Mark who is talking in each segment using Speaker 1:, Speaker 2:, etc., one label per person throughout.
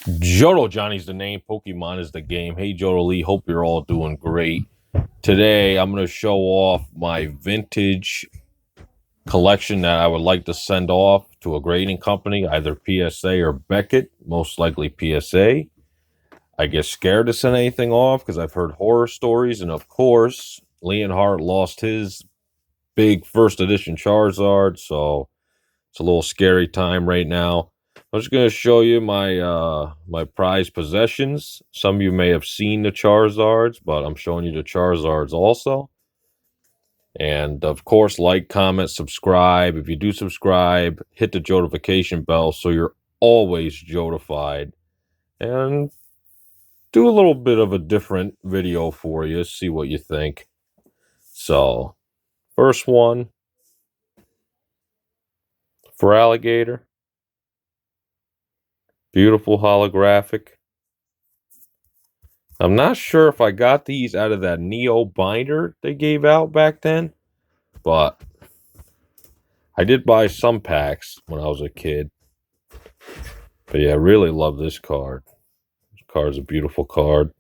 Speaker 1: Johto Johnny's the name. Pokemon is the game. Hey, Johto Lee. Hope you're all doing great. Today, I'm going to show off my vintage collection that I would like to send off to a grading company, either PSA or Beckett, most likely PSA. I get scared to send anything off because I've heard horror stories. And of course, Leonhardt lost his big first edition Charizard. So it's a little scary time right now. I'm just going to show you my prized possessions. Some of you may have seen the Charizards, but I'm showing you the Charizards also. And of course, like, comment, subscribe. If you do subscribe, hit the notification bell so you're always notified. And do a little bit of a different video for you, see what you think. So, first one for Alligator. Beautiful holographic. I'm not sure if I got these out of that Neo binder they gave out back then, but I did buy some packs when I was a kid. But yeah, I really love this card. This card's a beautiful card.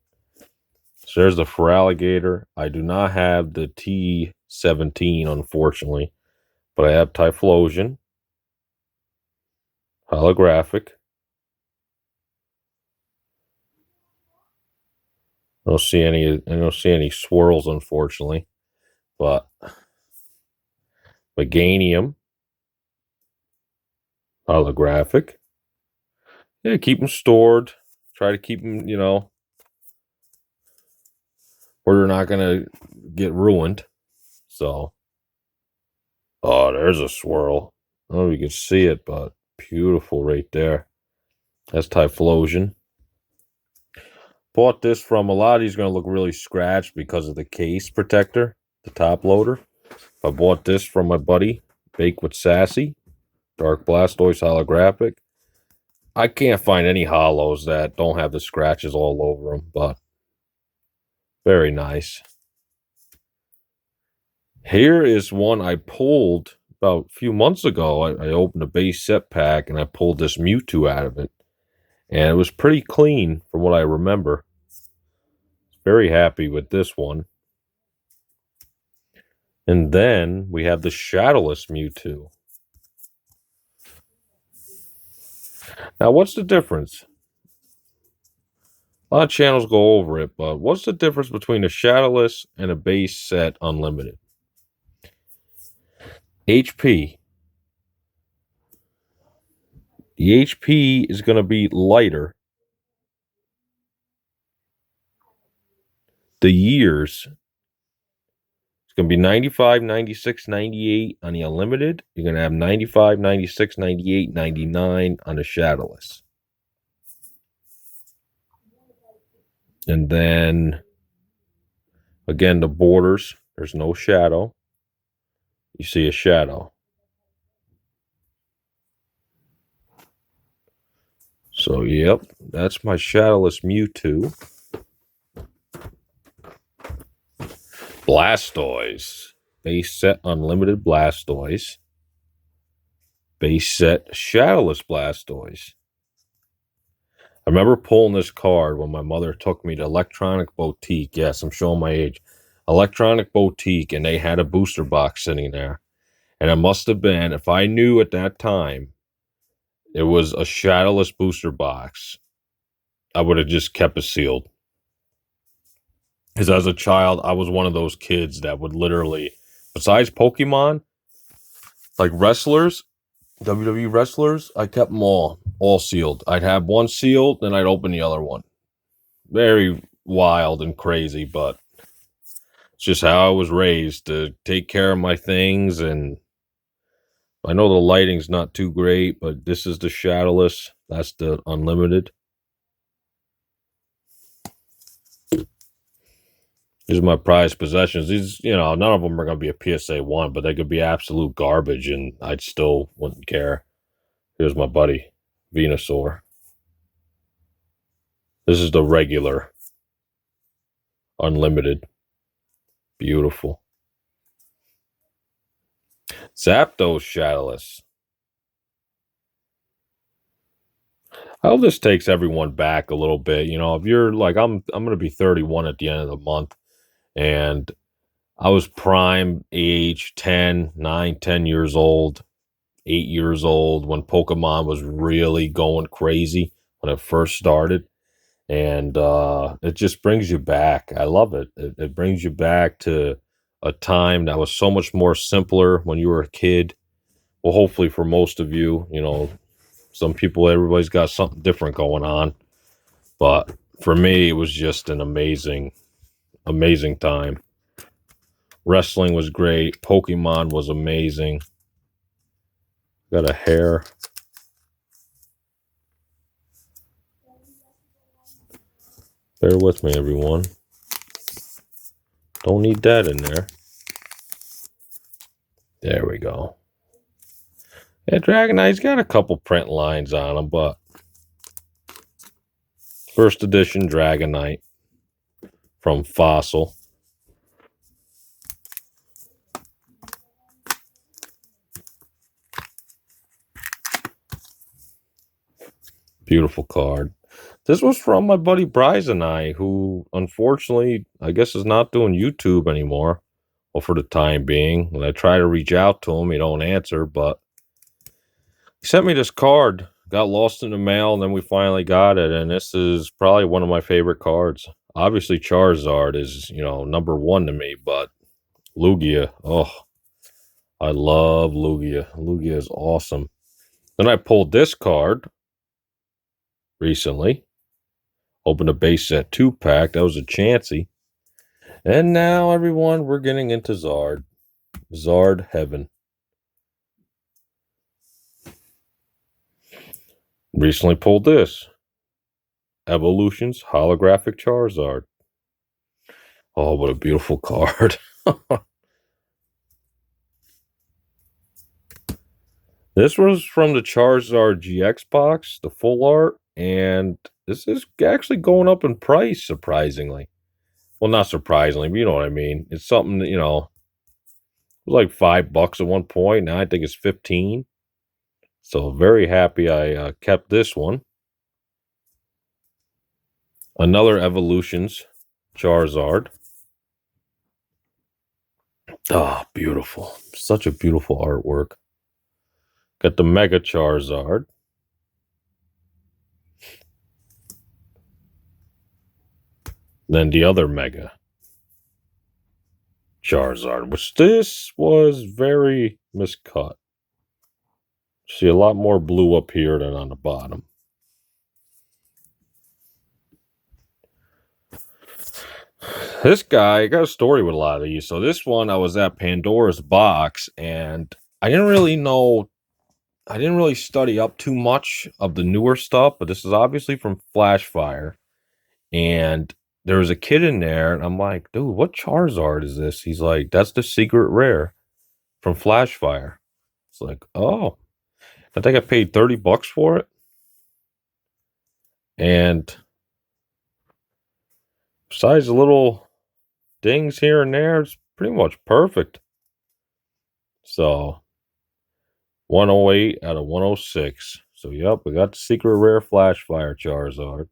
Speaker 1: So there's the Feraligatr. I do not have the T17, unfortunately, but I have Typhlosion. Holographic. I don't see any swirls, unfortunately. But Meganium. Holographic. Yeah, keep them stored. Try to keep them, where they're not gonna get ruined. So, oh, there's a swirl. I don't know if you can see it, but beautiful right there. That's Typhlosion. Bought this from, a lot of these going to look really scratched because of the case protector, the top loader. I bought this from my buddy, Bake with Sassy, Dark Blastoise holographic. I can't find any hollows that don't have the scratches all over them, but very nice. Here is one I pulled about a few months ago. I opened a base set pack and I pulled this Mewtwo out of it. And it was pretty clean from what I remember. Very happy with this one. And then we have the Shadowless Mewtwo. Now, what's the difference? A lot of channels go over it, but what's the difference between a Shadowless and a base set Unlimited? HP. The HP is going to be lighter. The years, it's going to be 95, 96, 98 on the Unlimited. You're going to have 95, 96, 98, 99 on the Shadowless. And then, again, the borders, there's no shadow. You see a shadow. So, yep, that's my Shadowless Mewtwo. Blastoise. Base set Unlimited Blastoise. Base set Shadowless Blastoise. I remember pulling this card when my mother took me to Electronic Boutique. Yes, I'm showing my age. Electronic Boutique, and they had a booster box sitting there. And it must have been, if I knew at that time it was a Shadowless booster box, I would have just kept it sealed. Because as a child, I was one of those kids that would literally, besides Pokemon, like wrestlers, WWE wrestlers, I kept them all sealed. I'd have one sealed, then I'd open the other one. Very wild and crazy, but it's just how I was raised, to take care of my things. And I know the lighting's not too great, but this is the Shadowless. That's the Unlimited. These are my prized possessions. These, none of them are going to be a PSA 1, but they could be absolute garbage, and I'd still wouldn't care. Here's my buddy, Venusaur. This is the regular Unlimited. Beautiful. Zapdos Shadowless. I hope this takes everyone back a little bit. You know, if you're like, I'm going to be 31 at the end of the month, and I was prime age 10, 9, 10 years old, 8 years old when Pokemon was really going crazy when it first started. And it just brings you back. I love it. It brings you back to a time that was so much more simpler when you were a kid. Well, hopefully for most of you, you know, some people, everybody's got something different going on. But for me, it was just an amazing, amazing time. Wrestling was great. Pokemon was amazing. Got a hair. Bear with me, everyone. Don't need that in there. There we go. Yeah, Dragonite's got a couple print lines on him, but first edition Dragonite from Fossil. Beautiful card. This was from my buddy Bryce and I, who unfortunately, I guess, is not doing YouTube anymore. Well, for the time being. When I try to reach out to him, he don't answer, but he sent me this card. Got lost in the mail, and then we finally got it, and this is probably one of my favorite cards. Obviously, Charizard is, you know, number one to me, but Lugia, oh, I love Lugia. Lugia is awesome. Then I pulled this card recently. Opened a base set 2-pack. That was a Chansey. And now, everyone, we're getting into Zard. Zard Heaven. Recently pulled this. Evolutions Holographic Charizard. Oh, what a beautiful card. This was from the Charizard GX box, the full art, and this is actually going up in price, surprisingly. Well, not surprisingly, but you know what I mean. It's something that, you know, it was like $5 at one point. Now I think it's 15. So very happy I kept this one. Another Evolutions Charizard. Ah, beautiful. Such a beautiful artwork. Got the Mega Charizard. Then the other Mega Charizard, which this was very miscut. See a lot more blue up here than on the bottom. This guy, I got a story with a lot of these. So this one, I was at Pandora's Box, and I didn't really study up too much of the newer stuff, but this is obviously from Flashfire. And there was a kid in there, and I'm like, dude, what Charizard is this? He's like, that's the secret rare from Flashfire. It's like, oh, I think I paid $30 for it. And besides the little dings here and there, it's pretty much perfect. So 108 out of 106. So yep, we got the secret rare Flashfire Charizard.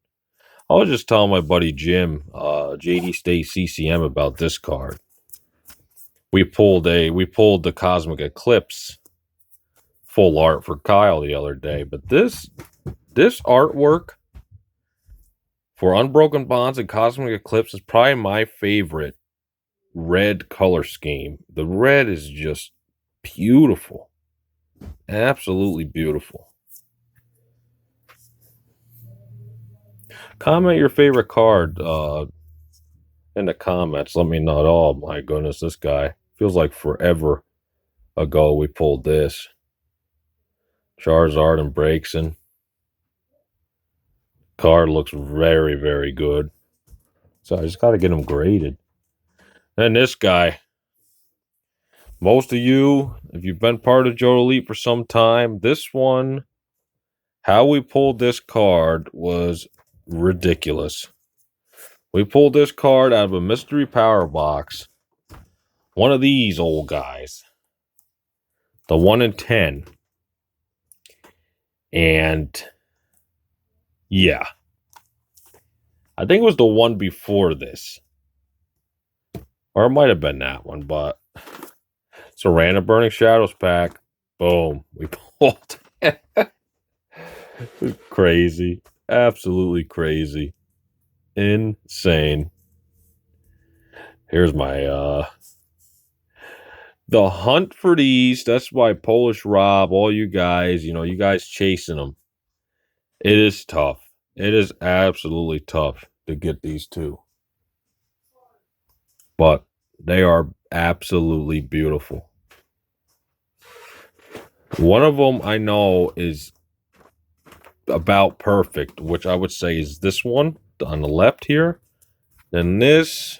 Speaker 1: I was just telling my buddy Jim, JD State CCM, about this card. We pulled the Cosmic Eclipse full art for Kyle the other day, but this artwork for Unbroken Bonds and Cosmic Eclipse is probably my favorite red color scheme. The red is just beautiful. Absolutely beautiful. Comment your favorite card in the comments. Let me know. Oh my goodness, this guy. Feels like forever ago we pulled this. Charizard and Braixen. Card looks very, very good. So I just got to get him graded. And this guy. Most of you, if you've been part of Johto Elite for some time, this one, how we pulled this card was ridiculous. We pulled this card out of a mystery power box. One of these old guys. The 1 in 10. And Yeah. I think it was the one before this. Or it might have been that one, but it's a random Burning Shadows pack. Boom. We pulled it. Crazy. Absolutely crazy. Insane. Here's my the hunt for these. That's why Polish Rob, all you guys, you guys chasing them. It is tough. It is absolutely tough to get these two. But they are absolutely beautiful. One of them I know is about perfect, which I would say is this one on the left here. Then this,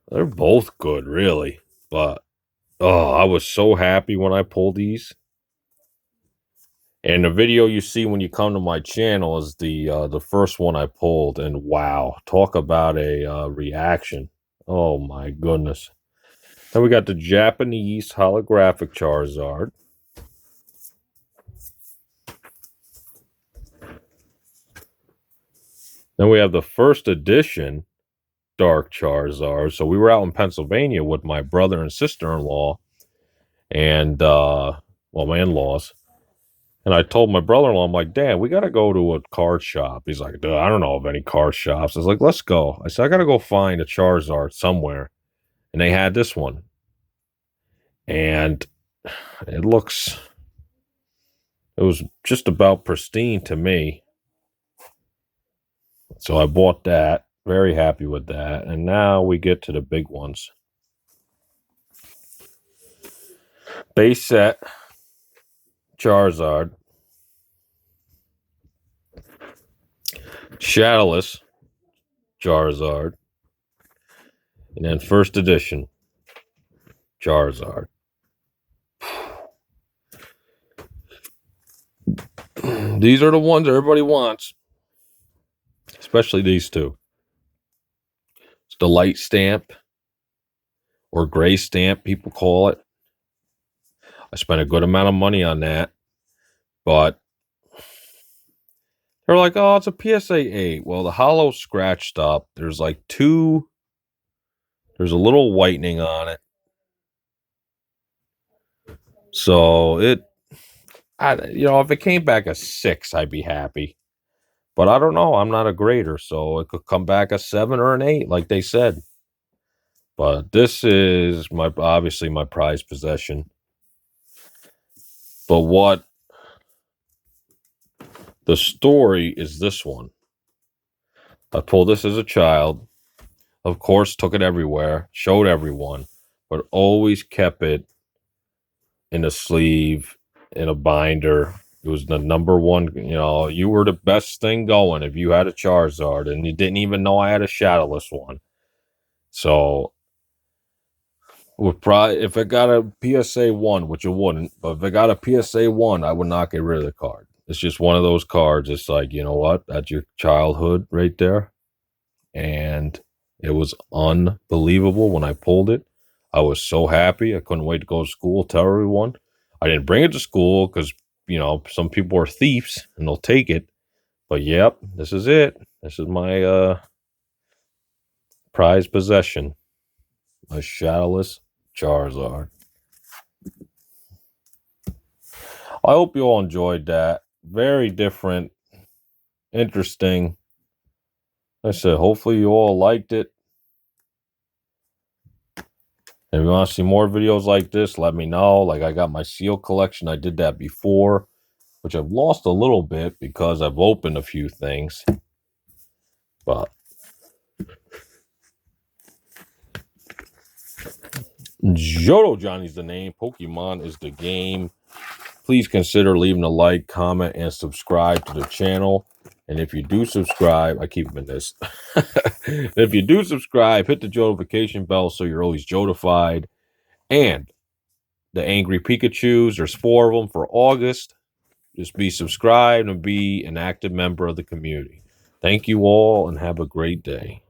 Speaker 1: they're both good, really. But oh, I was so happy when I pulled these. And the video you see when you come to my channel is the first one I pulled, and wow, talk about a reaction! Oh my goodness! Then we got the Japanese holographic Charizard. Then we have the first edition Dark Charizard. So we were out in Pennsylvania with my brother and sister-in-law, and my in-laws. And I told my brother-in-law, I'm like, Dad, we got to go to a card shop. He's like, dude, I don't know of any card shops. I was like, let's go. I said, I got to go find a Charizard somewhere. And they had this one. And it was just about pristine to me. So I bought that. Very happy with that. And now we get to the big ones. Base set Charizard. Shadowless Charizard. And then first edition Charizard. These are the ones everybody wants. Especially these two. It's the light stamp. Or gray stamp, people call it. I spent a good amount of money on that. But they're like, oh, it's a PSA 8. Well, the hollow scratched up. There's like there's a little whitening on it. So if it came back a 6, I'd be happy. But I don't know. I'm not a grader, so it could come back a 7 or an 8, like they said. But this is obviously my prized possession. But what the story is this one. I pulled this as a child. Of course, took it everywhere, showed everyone, but always kept it in a sleeve, in a binder. It was the number one, you were the best thing going if you had a Charizard, and you didn't even know I had a Shadowless one. So, if it got a PSA 1, which it wouldn't, but if it got a PSA 1, I would not get rid of the card. It's just one of those cards. It's like, you know what? That's your childhood right there. And it was unbelievable when I pulled it. I was so happy. I couldn't wait to go to school, tell everyone. I didn't bring it to school because, some people are thieves and they'll take it. But yep, this is it. This is my prized possession. A Shadowless Charizard. I hope you all enjoyed that. Very different, interesting. Like I said, hopefully you all liked it. If you want to see more videos like this, let me know. Like, I got my seal collection. I did that before, which I've lost a little bit because I've opened a few things. But Johto Johnny's the name. Pokemon is the game. Please consider leaving a like, comment, and subscribe to the channel. And if you do subscribe, I keep them in this. If you do subscribe, hit the notification bell so you're always Jotified. And the Angry Pikachus, there's 4 of them for August. Just be subscribed and be an active member of the community. Thank you all and have a great day.